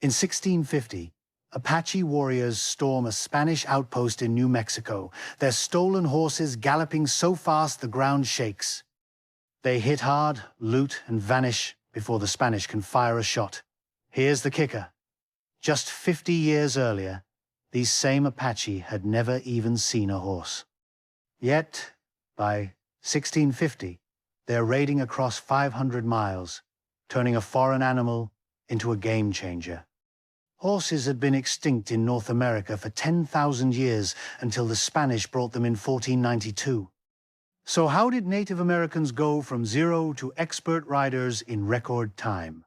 In 1650, Apache warriors storm a Spanish outpost in New Mexico, their stolen horses galloping so fast the ground shakes. They hit hard, loot, and vanish before the Spanish can fire a shot. Here's the kicker. Just 50 years earlier, these same Apache had never even seen a horse. Yet, by 1650, they're raiding across 500 miles, turning a foreign animal into a game changer. Horses had been extinct in North America for 10,000 years until the Spanish brought them in 1492. So how did Native Americans go from zero to expert riders in record time?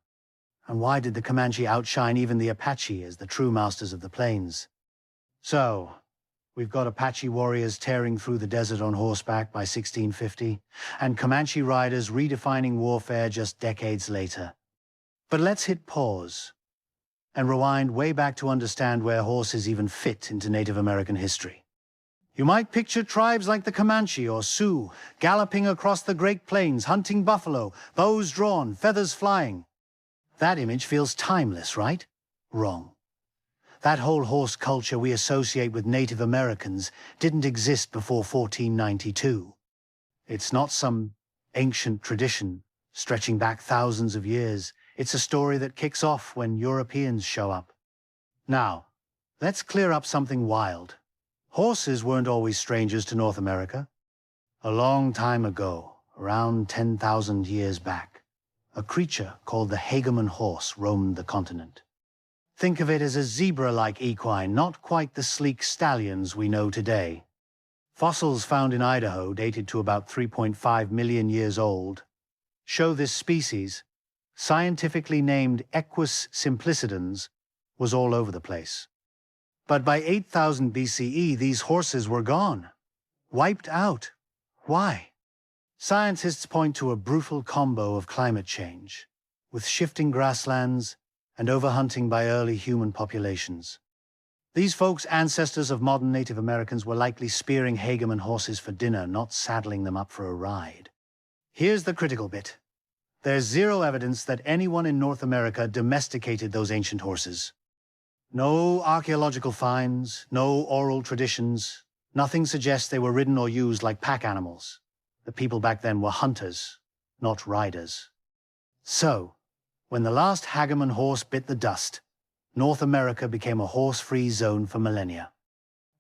And why did the Comanche outshine even the Apache as the true masters of the plains? So, we've got Apache warriors tearing through the desert on horseback by 1650, and Comanche riders redefining warfare just decades later. But let's hit pause and rewind way back to understand where horses even fit into Native American history. You might picture tribes like the Comanche or Sioux galloping across the Great Plains, hunting buffalo, bows drawn, feathers flying. That image feels timeless, right? Wrong. That whole horse culture we associate with Native Americans didn't exist before 1492. It's not some ancient tradition stretching back thousands of years. It's a story that kicks off when Europeans show up. Now, let's clear up something wild. Horses weren't always strangers to North America. A long time ago, around 10,000 years back, a creature called the Hagerman horse roamed the continent. Think of it as a zebra-like equine, not quite the sleek stallions we know today. Fossils found in Idaho, dated to about 3.5 million years old, show this species, scientifically named Equus simplicitans, was all over the place. But by 8,000 BCE, these horses were gone, wiped out. Why? Scientists point to a brutal combo of climate change, with shifting grasslands and overhunting by early human populations. These folks, ancestors of modern Native Americans, were likely spearing Hagerman horses for dinner, not saddling them up for a ride. Here's the critical bit. There's zero evidence that anyone in North America domesticated those ancient horses. No archaeological finds, no oral traditions. Nothing suggests they were ridden or used like pack animals. The people back then were hunters, not riders. So, when the last Hagerman horse bit the dust, North America became a horse-free zone for millennia.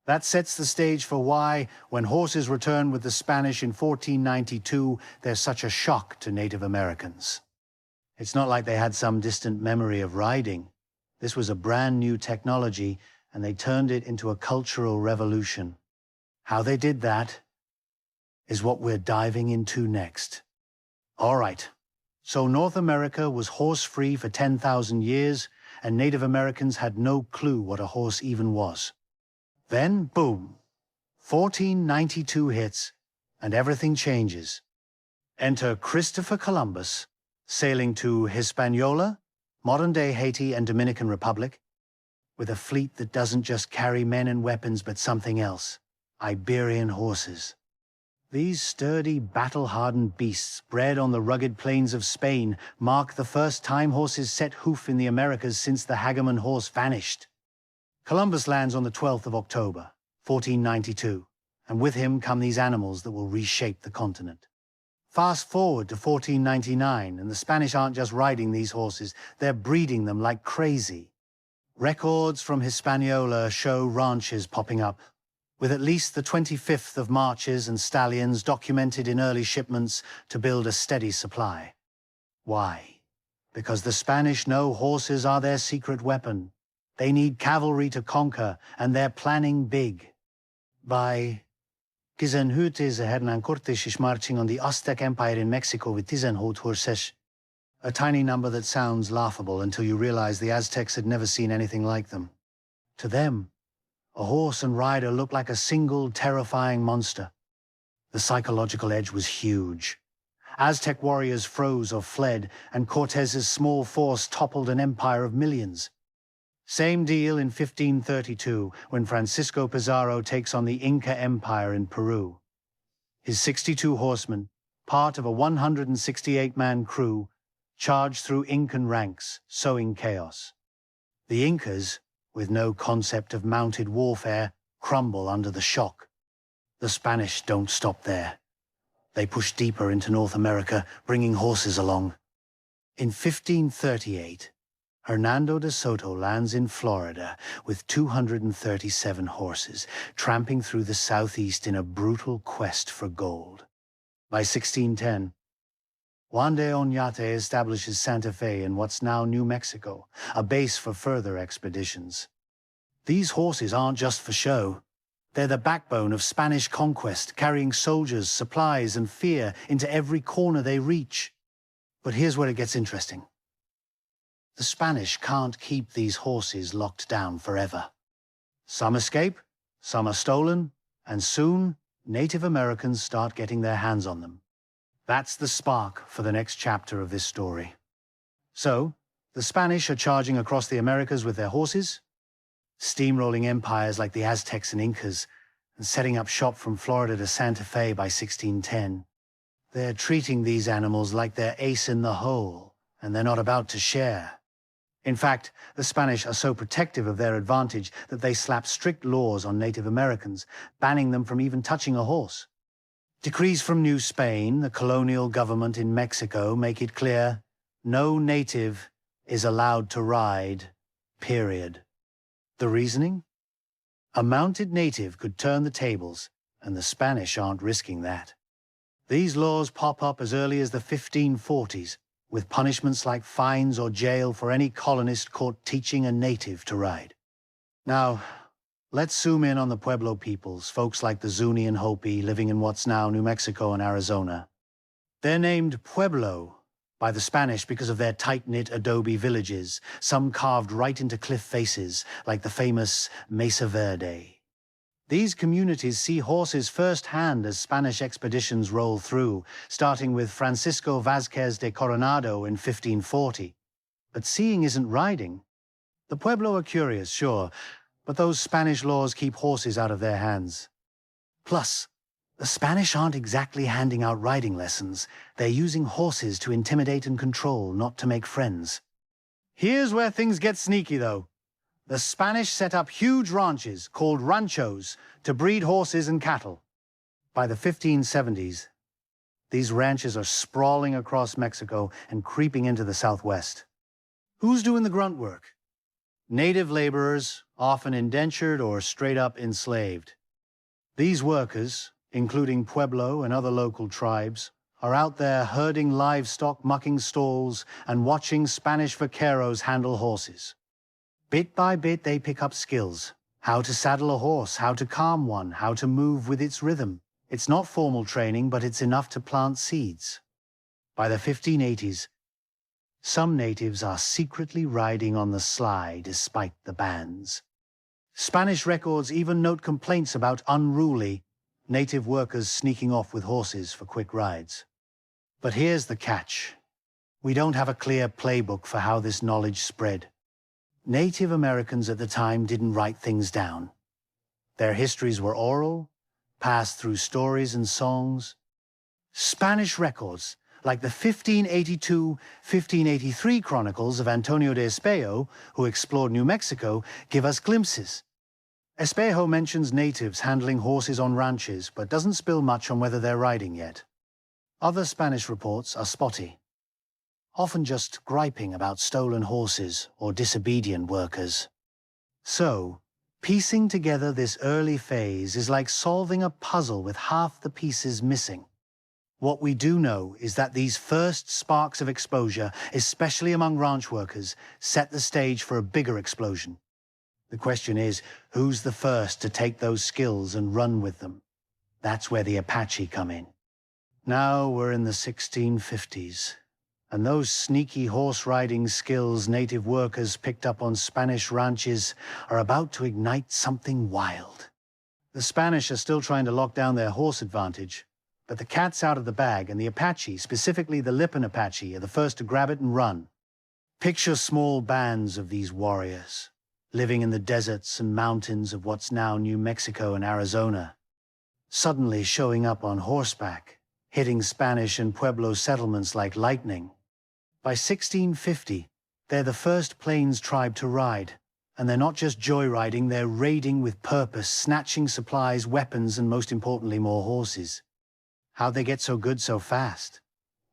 That sets the stage for why, when horses returned with the Spanish in 1492, there's such a shock to Native Americans. It's not like they had some distant memory of riding. This was a brand new technology, and they turned it into a cultural revolution. How they did that is what we're diving into next. All right, so North America was horse-free for 10,000 years, and Native Americans had no clue what a horse even was. Then, boom, 1492 hits, and everything changes. Enter Christopher Columbus, sailing to Hispaniola, modern-day Haiti and Dominican Republic, with a fleet that doesn't just carry men and weapons but something else, Iberian horses. These sturdy, battle-hardened beasts, bred on the rugged plains of Spain, mark the first time horses set hoof in the Americas since the Hagerman horse vanished. Columbus lands on the 12th of October, 1492, and with him come these animals that will reshape the continent. Fast forward to 1499, and the Spanish aren't just riding these horses, they're breeding them like crazy. Records from Hispaniola show ranches popping up, with at least the 25th of marches and stallions documented in early shipments to build a steady supply. Why? Because the Spanish know horses are their secret weapon. They need cavalry to conquer, and they're planning big. By Hernan Cortés is marching on the Aztec Empire in Mexico with Tizenhot horses. A tiny number that sounds laughable until you realize the Aztecs had never seen anything like them. To them, a horse and rider looked like a single terrifying monster. The psychological edge was huge. Aztec warriors froze or fled, and Cortés's small force toppled an empire of millions. Same deal in 1532, when Francisco Pizarro takes on the Inca Empire in Peru. His 62 horsemen, part of a 168-man crew, charged through Incan ranks, sowing chaos. The Incas, with no concept of mounted warfare, crumble under the shock. The Spanish don't stop there. They push deeper into North America, bringing horses along. In 1538, Hernando de Soto lands in Florida with 237 horses, tramping through the southeast in a brutal quest for gold. By 1610, Juan de Oñate establishes Santa Fe in what's now New Mexico, a base for further expeditions. These horses aren't just for show. They're the backbone of Spanish conquest, carrying soldiers, supplies, and fear into every corner they reach. But here's where it gets interesting. The Spanish can't keep these horses locked down forever. Some escape, some are stolen, and soon, Native Americans start getting their hands on them. That's the spark for the next chapter of this story. So, the Spanish are charging across the Americas with their horses, steamrolling empires like the Aztecs and Incas, and setting up shop from Florida to Santa Fe by 1610. They're treating these animals like they're ace in the hole, and they're not about to share. In fact, the Spanish are so protective of their advantage that they slap strict laws on Native Americans, banning them from even touching a horse. Decrees from New Spain, the colonial government in Mexico, make it clear, no native is allowed to ride, period. The reasoning? A mounted native could turn the tables, and the Spanish aren't risking that. These laws pop up as early as the 1540s, with punishments like fines or jail for any colonist caught teaching a native to ride. Now, let's zoom in on the Pueblo peoples, folks like the Zuni and Hopi living in what's now New Mexico and Arizona. They're named Pueblo by the Spanish because of their tight-knit adobe villages, some carved right into cliff faces, like the famous Mesa Verde. These communities see horses firsthand as Spanish expeditions roll through, starting with Francisco Vázquez de Coronado in 1540. But seeing isn't riding. The Pueblo are curious, sure, but those Spanish laws keep horses out of their hands. Plus, the Spanish aren't exactly handing out riding lessons. They're using horses to intimidate and control, not to make friends. Here's where things get sneaky, though. The Spanish set up huge ranches, called ranchos, to breed horses and cattle. By the 1570s, these ranches are sprawling across Mexico and creeping into the southwest. Who's doing the grunt work? Native laborers, often indentured or straight-up enslaved. These workers, including Pueblo and other local tribes, are out there herding livestock, mucking stalls, and watching Spanish vaqueros handle horses. Bit by bit, they pick up skills. How to saddle a horse, how to calm one, how to move with its rhythm. It's not formal training, but it's enough to plant seeds. By the 1580s, some natives are secretly riding on the sly despite the bans. Spanish records even note complaints about unruly native workers sneaking off with horses for quick rides. But here's the catch. We don't have a clear playbook for how this knowledge spread. Native Americans at the time didn't write things down. Their histories were oral, passed through stories and songs. Spanish records, like the 1582-1583 chronicles of Antonio de Espejo, who explored New Mexico, give us glimpses. Espejo mentions natives handling horses on ranches, but doesn't spill much on whether they're riding yet. Other Spanish reports are spotty, often just griping about stolen horses or disobedient workers. So, piecing together this early phase is like solving a puzzle with half the pieces missing. What we do know is that these first sparks of exposure, especially among ranch workers, set the stage for a bigger explosion. The question is, who's the first to take those skills and run with them? That's where the Apache come in. Now we're in the 1650s. And those sneaky horse-riding skills native workers picked up on Spanish ranches are about to ignite something wild. The Spanish are still trying to lock down their horse advantage, but the cat's out of the bag, and the Apache, specifically the Lipan Apache, are the first to grab it and run. Picture small bands of these warriors, living in the deserts and mountains of what's now New Mexico and Arizona, suddenly showing up on horseback, hitting Spanish and Pueblo settlements like lightning. By 1650, They're the first plains tribe to ride, and they're not just joyriding, they're raiding with purpose, snatching supplies, weapons, and most importantly, more horses. How'd they get so good so fast?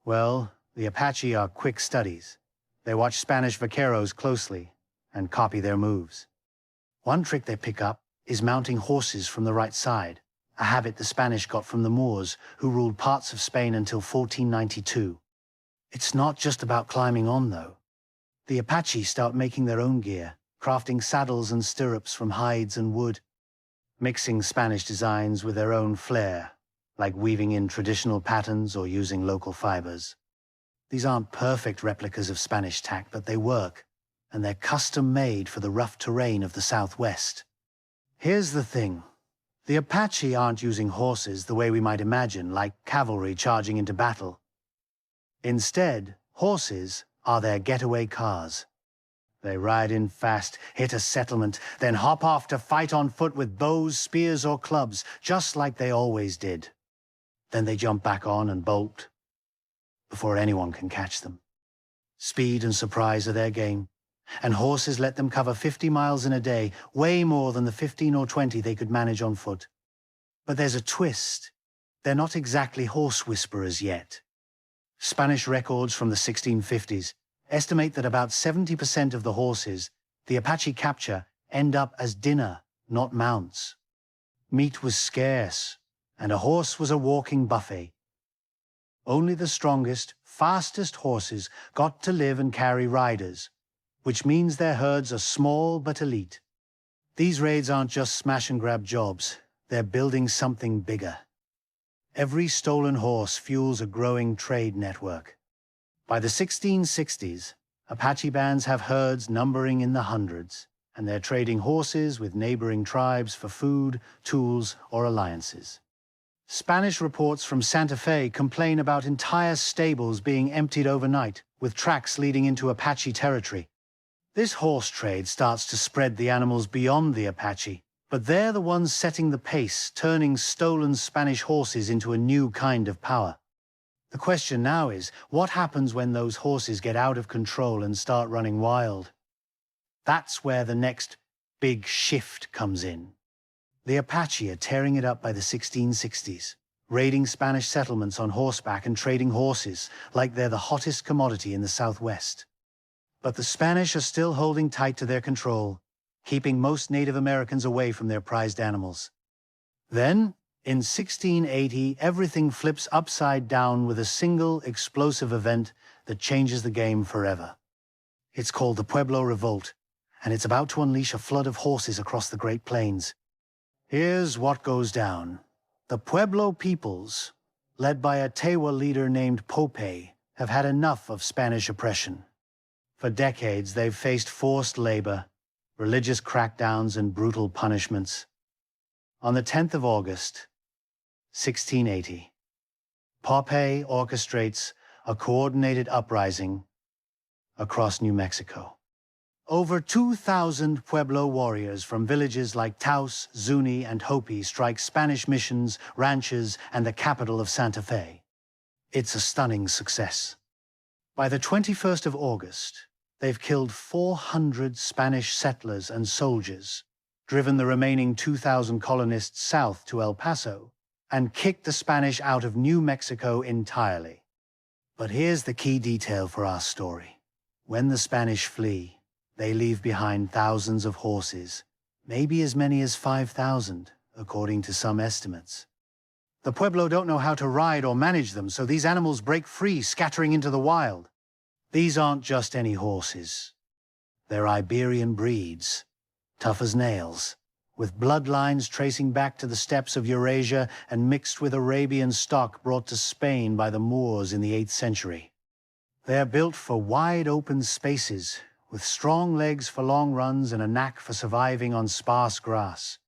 Well, the Apache are quick studies. They watch Spanish vaqueros closely and copy their moves. One trick they pick up is mounting horses from the right side, a habit the Spanish got from the Moors, who ruled parts of Spain until 1492. It's not just about climbing on, though. The Apache start making their own gear, crafting saddles and stirrups from hides and wood, mixing Spanish designs with their own flair, like weaving in traditional patterns or using local fibers. These aren't perfect replicas of Spanish tack, but they work, and they're custom-made for the rough terrain of the Southwest. Here's the thing. The Apache aren't using horses the way we might imagine, like cavalry charging into battle. Instead, horses are their getaway cars. They ride in fast, hit a settlement, then hop off to fight on foot with bows, spears, or clubs, just like they always did. Then they jump back on and bolt before anyone can catch them. Speed and surprise are their game, and horses let them cover 50 miles in a day, way more than the 15 or 20 they could manage on foot. But there's a twist. They're not exactly horse whisperers yet. Spanish records from the 1650s estimate that about 70% of the horses the Apache capture end up as dinner, not mounts. Meat was scarce, and a horse was a walking buffet. Only the strongest, fastest horses got to live and carry riders, which means their herds are small but elite. These raids aren't just smash-and-grab jobs. They're building something bigger. Every stolen horse fuels a growing trade network. By the 1660s, Apache bands have herds numbering in the hundreds, and they're trading horses with neighboring tribes for food, tools, or alliances. Spanish reports from Santa Fe complain about entire stables being emptied overnight, with tracks leading into Apache territory. This horse trade starts to spread the animals beyond the Apache, but they're the ones setting the pace, turning stolen Spanish horses into a new kind of power. The question now is, what happens when those horses get out of control and start running wild? That's where the next big shift comes in. The Apache are tearing it up by the 1660s, raiding Spanish settlements on horseback and trading horses like they're the hottest commodity in the Southwest. But the Spanish are still holding tight to their control, keeping most Native Americans away from their prized animals. Then, in 1680, everything flips upside down with a single explosive event that changes the game forever. It's called the Pueblo Revolt, and it's about to unleash a flood of horses across the Great Plains. Here's what goes down. The Pueblo peoples, led by a Tewa leader named Popé, have had enough of Spanish oppression. For decades, they've faced forced labor, religious crackdowns, and brutal punishments. On the 10th of August, 1680, Popé orchestrates a coordinated uprising across New Mexico. Over 2,000 Pueblo warriors from villages like Taos, Zuni, and Hopi strike Spanish missions, ranches, and the capital of Santa Fe. It's a stunning success. By the 21st of August, they've killed 400 Spanish settlers and soldiers, driven the remaining 2,000 colonists south to El Paso, and kicked the Spanish out of New Mexico entirely. But here's the key detail for our story. When the Spanish flee, they leave behind thousands of horses, maybe as many as 5,000, according to some estimates. The Pueblo don't know how to ride or manage them, so these animals break free, scattering into the wild. These aren't just any horses. They're Iberian breeds, tough as nails, with bloodlines tracing back to the steppes of Eurasia and mixed with Arabian stock brought to Spain by the Moors in the 8th century. They're built for wide open spaces, with strong legs for long runs and a knack for surviving on sparse grass.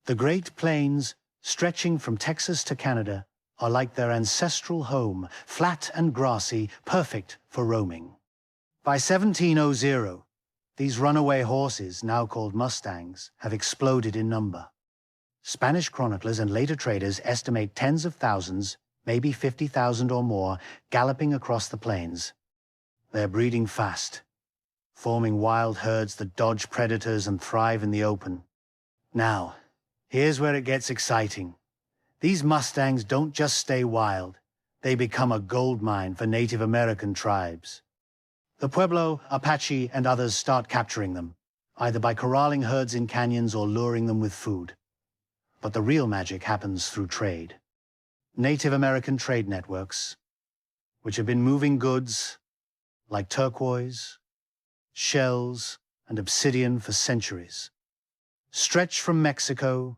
The Great Plains, stretching from Texas to Canada, are like their ancestral home, flat and grassy, perfect for roaming. By 1700, these runaway horses, now called mustangs, have exploded in number. Spanish chroniclers and later traders estimate tens of thousands, maybe 50,000 or more, galloping across the plains. They're breeding fast, forming wild herds that dodge predators and thrive in the open. Now, here's where it gets exciting. These mustangs don't just stay wild, they become a goldmine for Native American tribes. The Pueblo, Apache, and others start capturing them, either by corralling herds in canyons or luring them with food. But the real magic happens through trade. Native American trade networks, which have been moving goods like turquoise, shells, and obsidian for centuries, stretch from Mexico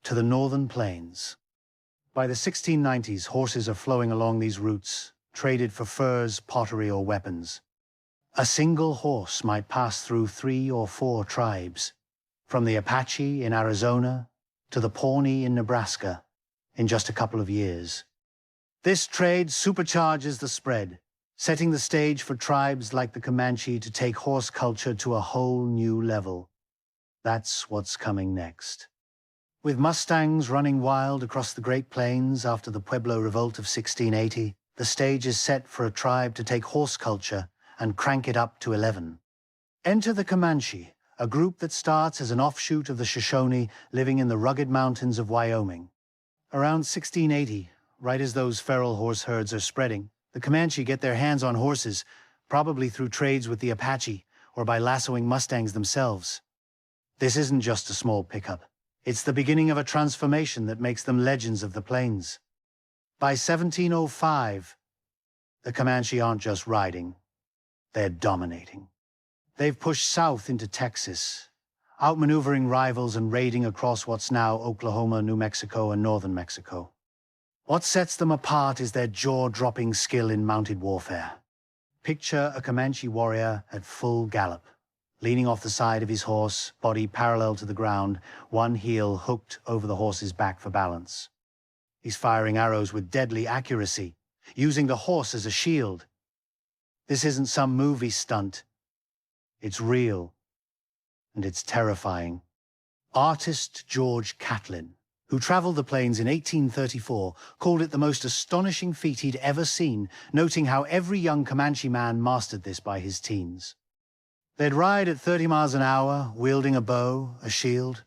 to the northern plains. By the 1690s, horses are flowing along these routes, traded for furs, pottery, or weapons. A single horse might pass through 3 or 4 tribes, from the Apache in Arizona to the Pawnee in Nebraska, in just a couple of years. This trade supercharges the spread, setting the stage for tribes like the Comanche to take horse culture to a whole new level. That's what's coming next. With mustangs running wild across the Great Plains after the Pueblo Revolt of 1680, the stage is set for a tribe to take horse culture and crank it up to 11. Enter the Comanche, a group that starts as an offshoot of the Shoshone living in the rugged mountains of Wyoming. Around 1680, right as those feral horse herds are spreading, the Comanche get their hands on horses, probably through trades with the Apache or by lassoing mustangs themselves. This isn't just a small pickup. It's the beginning of a transformation that makes them legends of the plains. By 1705, the Comanche aren't just riding, they're dominating. They've pushed south into Texas, outmaneuvering rivals and raiding across what's now Oklahoma, New Mexico, and northern Mexico. What sets them apart is their jaw-dropping skill in mounted warfare. Picture a Comanche warrior at full gallop, leaning off the side of his horse, body parallel to the ground, one heel hooked over the horse's back for balance. He's firing arrows with deadly accuracy, using the horse as a shield. This isn't some movie stunt. It's real, and it's terrifying. Artist George Catlin, who traveled the plains in 1834, called it the most astonishing feat he'd ever seen, noting how every young Comanche man mastered this by his teens. They'd ride at 30 miles an hour, wielding a bow, a shield,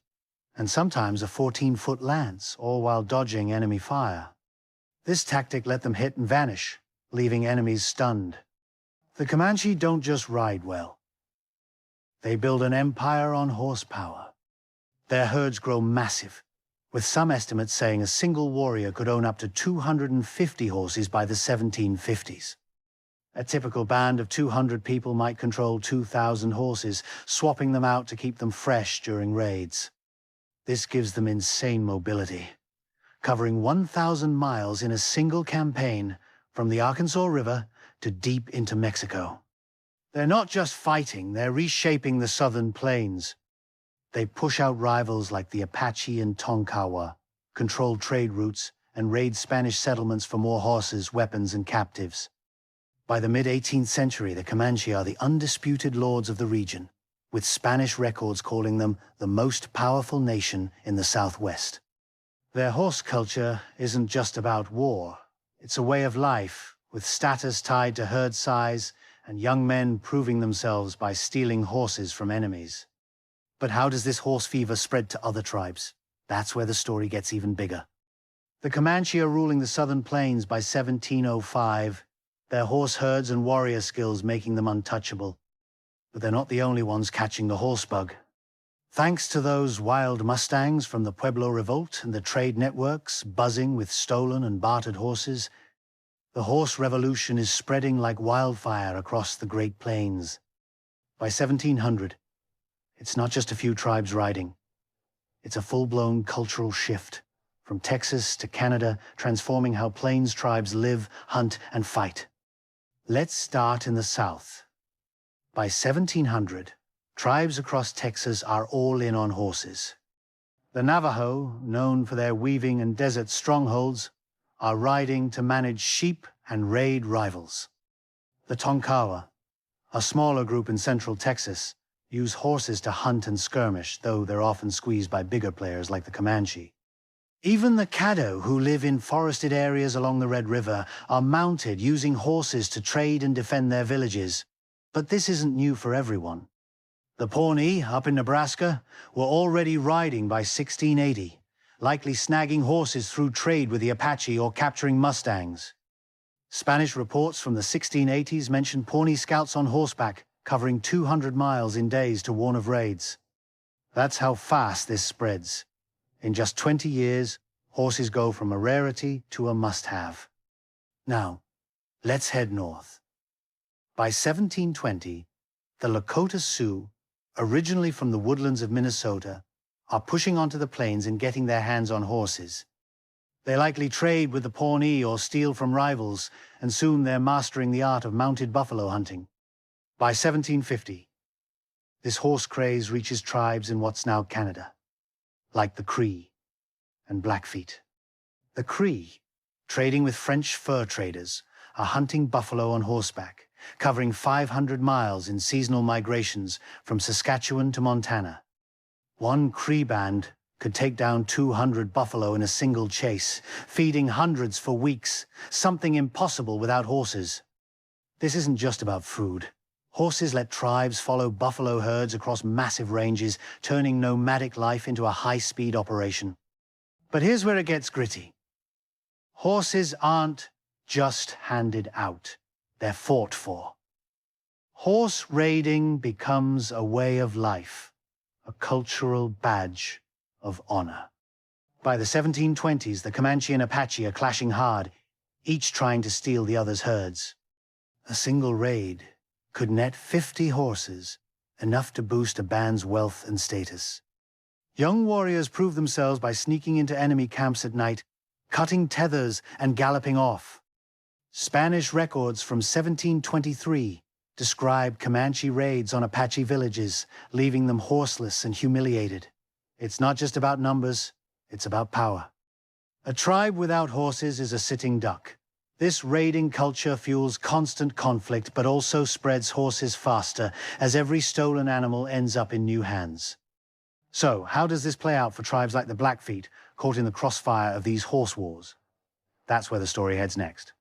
and sometimes a 14-foot lance, all while dodging enemy fire. This tactic let them hit and vanish, leaving enemies stunned. The Comanche don't just ride well. They build an empire on horsepower. Their herds grow massive, with some estimates saying a single warrior could own up to 250 horses by the 1750s. A typical band of 200 people might control 2,000 horses, swapping them out to keep them fresh during raids. This gives them insane mobility, covering 1,000 miles in a single campaign from the Arkansas River to deep into Mexico. They're not just fighting, they're reshaping the southern plains. They push out rivals like the Apache and Tonkawa, control trade routes, and raid Spanish settlements for more horses, weapons, and captives. By the mid-18th century, the Comanche are the undisputed lords of the region, with Spanish records calling them the most powerful nation in the Southwest. Their horse culture isn't just about war. It's a way of life, with status tied to herd size and young men proving themselves by stealing horses from enemies. But how does this horse fever spread to other tribes? That's where the story gets even bigger. The Comanche are ruling the southern plains by 1705, their horse herds and warrior skills making them untouchable. But they're not the only ones catching the horse bug. Thanks to those wild mustangs from the Pueblo Revolt and the trade networks buzzing with stolen and bartered horses, the horse revolution is spreading like wildfire across the Great Plains. By 1700, it's not just a few tribes riding. It's a full-blown cultural shift, from Texas to Canada, transforming how plains tribes live, hunt, and fight. Let's start in the South. By 1700, tribes across Texas are all in on horses. The Navajo, known for their weaving and desert strongholds, are riding to manage sheep and raid rivals. The Tonkawa, a smaller group in central Texas, use horses to hunt and skirmish, though they're often squeezed by bigger players like the Comanche. Even the Caddo, who live in forested areas along the Red River, are mounted, using horses to trade and defend their villages. But this isn't new for everyone. The Pawnee, up in Nebraska, were already riding by 1680, likely snagging horses through trade with the Apache or capturing mustangs. Spanish reports from the 1680s mention Pawnee scouts on horseback covering 200 miles in days to warn of raids. That's how fast this spreads. In just 20 years, horses go from a rarity to a must-have. Now, let's head north. By 1720, the Lakota Sioux, originally from the woodlands of Minnesota, are pushing onto the plains and getting their hands on horses. They likely trade with the Pawnee or steal from rivals, and soon they're mastering the art of mounted buffalo hunting. By 1750, this horse craze reaches tribes in what's now Canada, like the Cree and Blackfeet. The Cree, trading with French fur traders, are hunting buffalo on horseback, covering 500 miles in seasonal migrations from Saskatchewan to Montana. One Cree band could take down 200 buffalo in a single chase, feeding hundreds for weeks, something impossible without horses. This isn't just about food. Horses let tribes follow buffalo herds across massive ranges, turning nomadic life into a high-speed operation. But here's where it gets gritty. Horses aren't just handed out. They're fought for. Horse raiding becomes a way of life, a cultural badge of honor. By the 1720s, the Comanche and Apache are clashing hard, each trying to steal the other's herds. A single raid could net 50 horses, enough to boost a band's wealth and status. Young warriors prove themselves by sneaking into enemy camps at night, cutting tethers and galloping off. Spanish records from 1723 describe Comanche raids on Apache villages, leaving them horseless and humiliated. It's not just about numbers, it's about power. A tribe without horses is a sitting duck. This raiding culture fuels constant conflict, but also spreads horses faster, as every stolen animal ends up in new hands. So, how does this play out for tribes like the Blackfeet, caught in the crossfire of these horse wars? That's where the story heads next.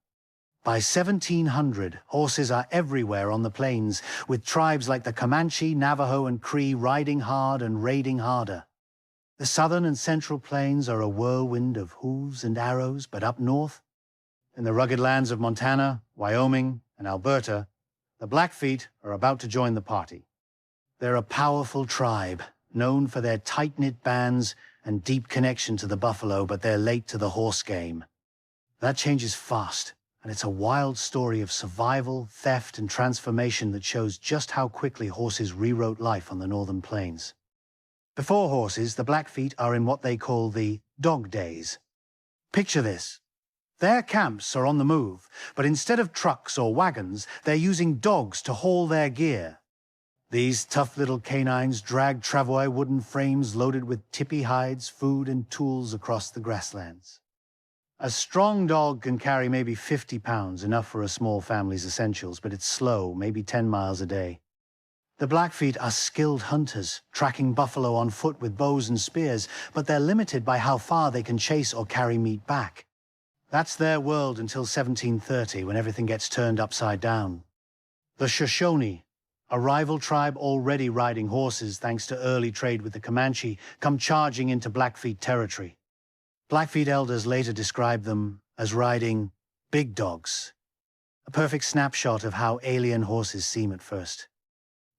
By 1700, horses are everywhere on the plains, with tribes like the Comanche, Navajo, and Cree riding hard and raiding harder. The southern and central plains are a whirlwind of hooves and arrows, but up north, in the rugged lands of Montana, Wyoming, and Alberta, the Blackfeet are about to join the party. They're a powerful tribe, known for their tight-knit bands and deep connection to the buffalo, but they're late to the horse game. That changes fast, and it's a wild story of survival, theft, and transformation that shows just how quickly horses rewrote life on the northern plains. Before horses, the Blackfeet are in what they call the dog days. Picture this. Their camps are on the move, but instead of trucks or wagons, they're using dogs to haul their gear. These tough little canines drag travois wooden frames loaded with tippy hides, food, and tools across the grasslands. A strong dog can carry maybe 50 pounds, enough for a small family's essentials, but it's slow, maybe 10 miles a day. The Blackfeet are skilled hunters, tracking buffalo on foot with bows and spears, but they're limited by how far they can chase or carry meat back. That's their world until 1730, when everything gets turned upside down. The Shoshone, a rival tribe already riding horses thanks to early trade with the Comanche, come charging into Blackfeet territory. Blackfeet elders later described them as riding big dogs, a perfect snapshot of how alien horses seem at first.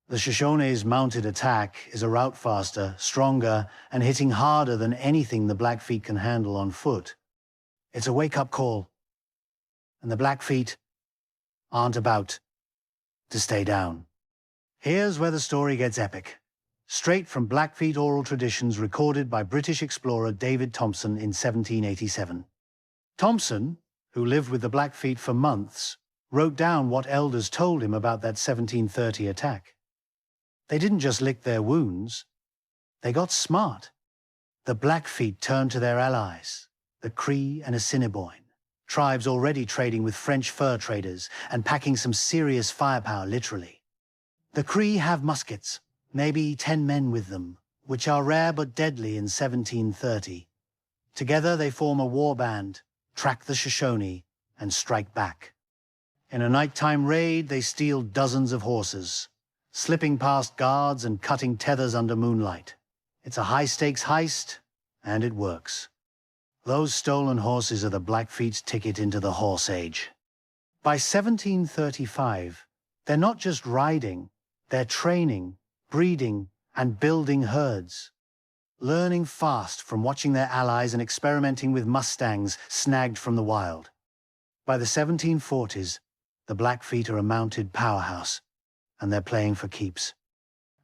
The Shoshone's mounted attack is a rout faster, stronger, and hitting harder than anything the Blackfeet can handle on foot. It's a wake-up call, and the Blackfeet aren't about to stay down. Here's where the story gets epic. Straight from Blackfeet oral traditions recorded by British explorer David Thompson in 1787. Thompson, who lived with the Blackfeet for months, wrote down what elders told him about that 1730 attack. They didn't just lick their wounds, they got smart. The Blackfeet turned to their allies, the Cree and Assiniboine, tribes already trading with French fur traders and packing some serious firepower, literally. The Cree have muskets, maybe 10 men with them, which are rare but deadly in 1730. Together they form a war band, track the Shoshone, and strike back. In a nighttime raid, they steal dozens of horses, slipping past guards and cutting tethers under moonlight. It's a high-stakes heist, and it works. Those stolen horses are the Blackfeet's ticket into the horse age. By 1735, they're not just riding, they're training, breeding, and building herds. Learning fast from watching their allies and experimenting with mustangs snagged from the wild. By the 1740s, the Blackfeet are a mounted powerhouse, and they're playing for keeps.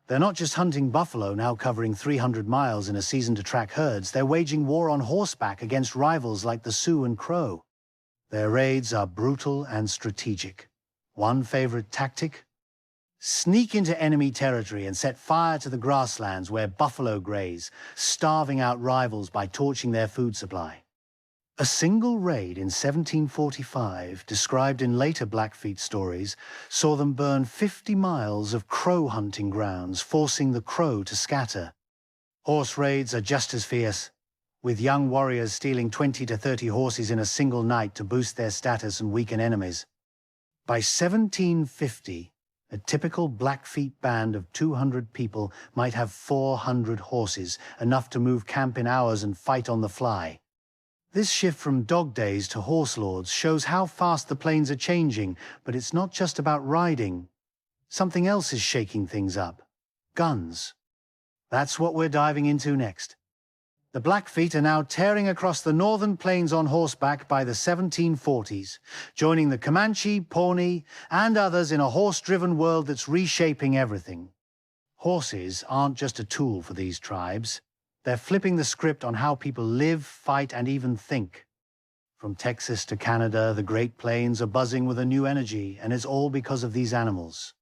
They're not just hunting buffalo, now covering 300 miles in a season to track herds. They're waging war on horseback against rivals like the Sioux and Crow. Their raids are brutal and strategic. One favorite tactic? Sneak into enemy territory and set fire to the grasslands where buffalo graze, starving out rivals by torching their food supply. A single raid in 1745, described in later Blackfeet stories, saw them burn 50 miles of crow hunting grounds, forcing the crow to scatter. Horse raids are just as fierce, with young warriors stealing 20 to 30 horses in a single night to boost their status and weaken enemies. By 1750, a typical Blackfeet band of 200 people might have 400 horses, enough to move camp in hours and fight on the fly. This shift from dog days to horse lords shows how fast the plains are changing, but it's not just about riding. Something else is shaking things up. Guns. That's what we're diving into next. The Blackfeet are now tearing across the northern plains on horseback by the 1740s, joining the Comanche, Pawnee, and others in a horse-driven world that's reshaping everything. Horses aren't just a tool for these tribes. They're flipping the script on how people live, fight, and even think. From Texas to Canada, the Great Plains are buzzing with a new energy, and it's all because of these animals.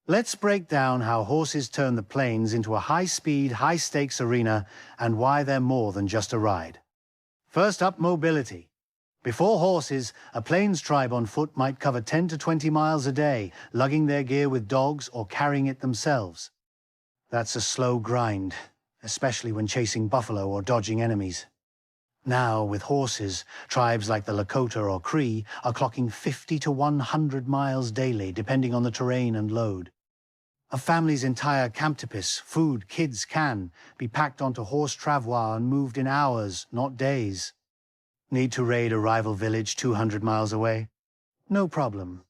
Let's break down how horses turn the plains into a high-speed, high-stakes arena and why they're more than just a ride. First up, mobility. Before horses, a plains tribe on foot might cover 10 to 20 miles a day, lugging their gear with dogs or carrying it themselves. That's a slow grind, especially when chasing buffalo or dodging enemies. Now, with horses, tribes like the Lakota or Cree are clocking 50 to 100 miles daily, depending on the terrain and load. A family's entire camptipis, food, kids can be packed onto horse travois and moved in hours, not days. Need to raid a rival village 200 miles away? No problem.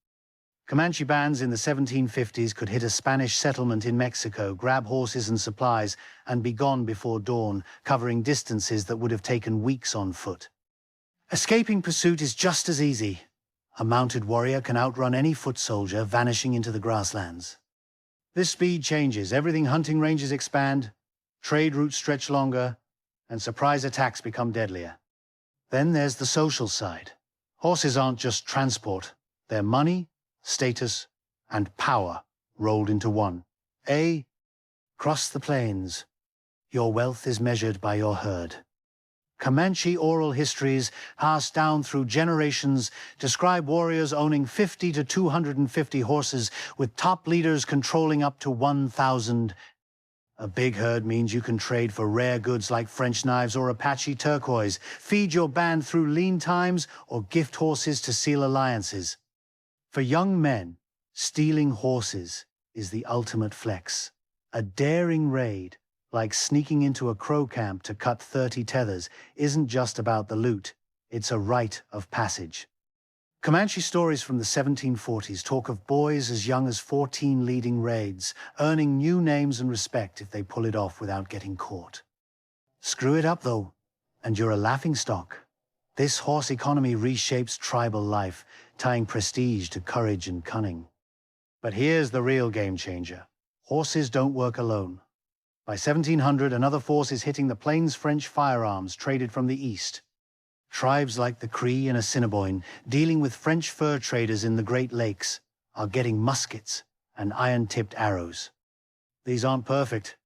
Comanche bands in the 1750s could hit a Spanish settlement in Mexico, grab horses and supplies, and be gone before dawn, covering distances that would have taken weeks on foot. Escaping pursuit is just as easy. A mounted warrior can outrun any foot soldier, vanishing into the grasslands. This speed changes. Everything hunting ranges expand, trade routes stretch longer, and surprise attacks become deadlier. Then there's the social side. Horses aren't just transport. They're money, status, and power rolled into one. Cross the plains. Your wealth is measured by your herd. Comanche oral histories, passed down through generations, describe warriors owning 50 to 250 horses, with top leaders controlling up to 1,000. A big herd means you can trade for rare goods like French knives or Apache turquoise, feed your band through lean times, or gift horses to seal alliances. For young men, stealing horses is the ultimate flex. A daring raid, like sneaking into a crow camp to cut 30 tethers, isn't just about the loot, it's a rite of passage. Comanche stories from the 1740s talk of boys as young as 14 leading raids, earning new names and respect if they pull it off without getting caught. Screw it up, though, and you're a laughingstock. This horse economy reshapes tribal life, tying prestige to courage and cunning. But here's the real game changer. Horses don't work alone. By 1700, another force is hitting the plains. French firearms traded from the east. Tribes like the Cree and Assiniboine, dealing with French fur traders in the Great Lakes, are getting muskets and iron-tipped arrows. These aren't perfect.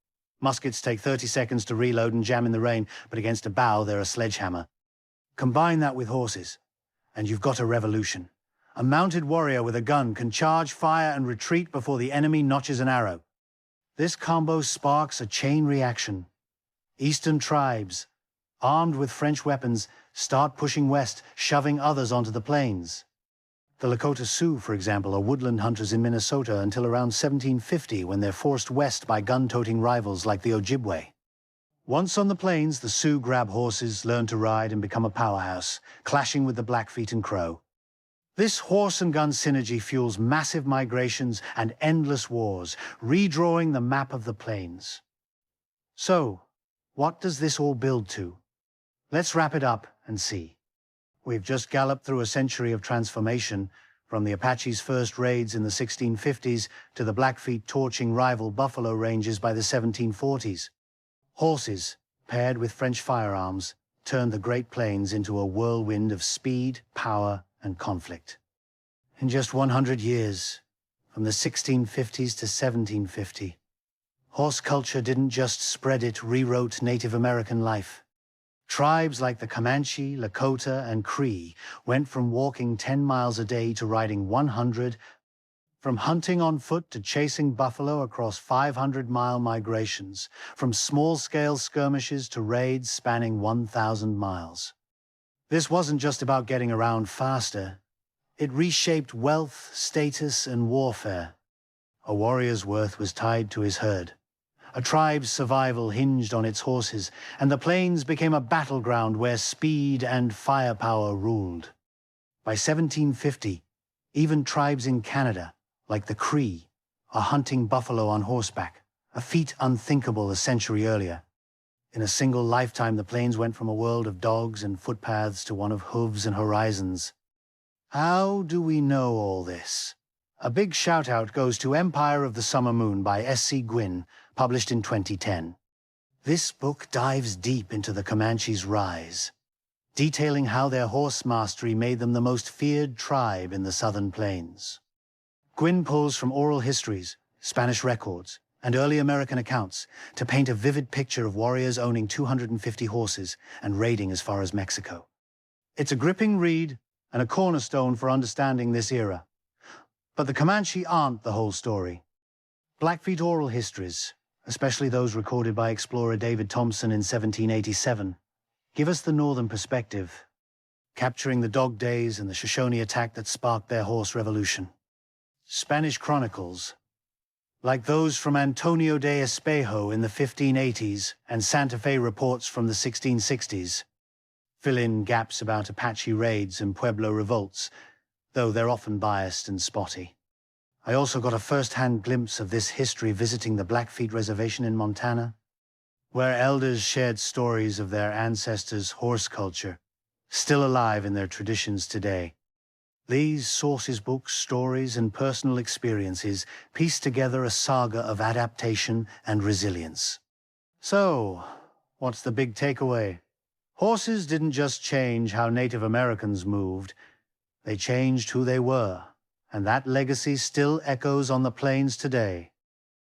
Muskets take 30 seconds to reload and jam in the rain, but against a bow, they're a sledgehammer. Combine that with horses, and you've got a revolution. A mounted warrior with a gun can charge, fire, and retreat before the enemy notches an arrow. This combo sparks a chain reaction. Eastern tribes, armed with French weapons, start pushing west, shoving others onto the plains. The Lakota Sioux, for example, are woodland hunters in Minnesota until around 1750 when they're forced west by gun-toting rivals like the Ojibwe. Once on the plains, the Sioux grab horses, learn to ride, and become a powerhouse, clashing with the Blackfeet and Crow. This horse and gun synergy fuels massive migrations and endless wars, redrawing the map of the plains. So, what does this all build to? Let's wrap it up and see. We've just galloped through a century of transformation, from the Apache's first raids in the 1650s to the Blackfeet torching rival buffalo ranges by the 1740s. Horses, paired with French firearms, turned the Great Plains into a whirlwind of speed, power, and conflict. In just 100 years, from the 1650s to 1750, horse culture didn't just spread, it rewrote Native American life. Tribes like the Comanche, Lakota, and Cree went from walking 10 miles a day to riding 100, from hunting on foot to chasing buffalo across 500-mile migrations, from small-scale skirmishes to raids spanning 1,000 miles. This wasn't just about getting around faster. It reshaped wealth, status, and warfare. A warrior's worth was tied to his herd. A tribe's survival hinged on its horses, and the plains became a battleground where speed and firepower ruled. By 1750, even tribes in Canada, like the Cree, are hunting buffalo on horseback, a feat unthinkable a century earlier. In a single lifetime, the plains went from a world of dogs and footpaths to one of hooves and horizons. How do we know all this? A big shout-out goes to Empire of the Summer Moon by S.C. Gwynne, published in 2010. This book dives deep into the Comanche's rise, detailing how their horse mastery made them the most feared tribe in the southern plains. Gwynne pulls from oral histories, Spanish records, and early American accounts to paint a vivid picture of warriors owning 250 horses and raiding as far as Mexico. It's a gripping read and a cornerstone for understanding this era. But the Comanche aren't the whole story. Blackfeet oral histories, especially those recorded by explorer David Thompson in 1787, give us the northern perspective, capturing the Dog Days and the Shoshone attack that sparked their horse revolution. Spanish chronicles, like those from Antonio de Espejo in the 1580s and Santa Fe reports from the 1660s, fill in gaps about Apache raids and Pueblo revolts, though they're often biased and spotty. I also got a first-hand glimpse of this history visiting the Blackfeet Reservation in Montana, where elders shared stories of their ancestors' horse culture, still alive in their traditions today. These sources, books, stories, and personal experiences piece together a saga of adaptation and resilience. So, what's the big takeaway? Horses didn't just change how Native Americans moved, they changed who they were, and that legacy still echoes on the plains today.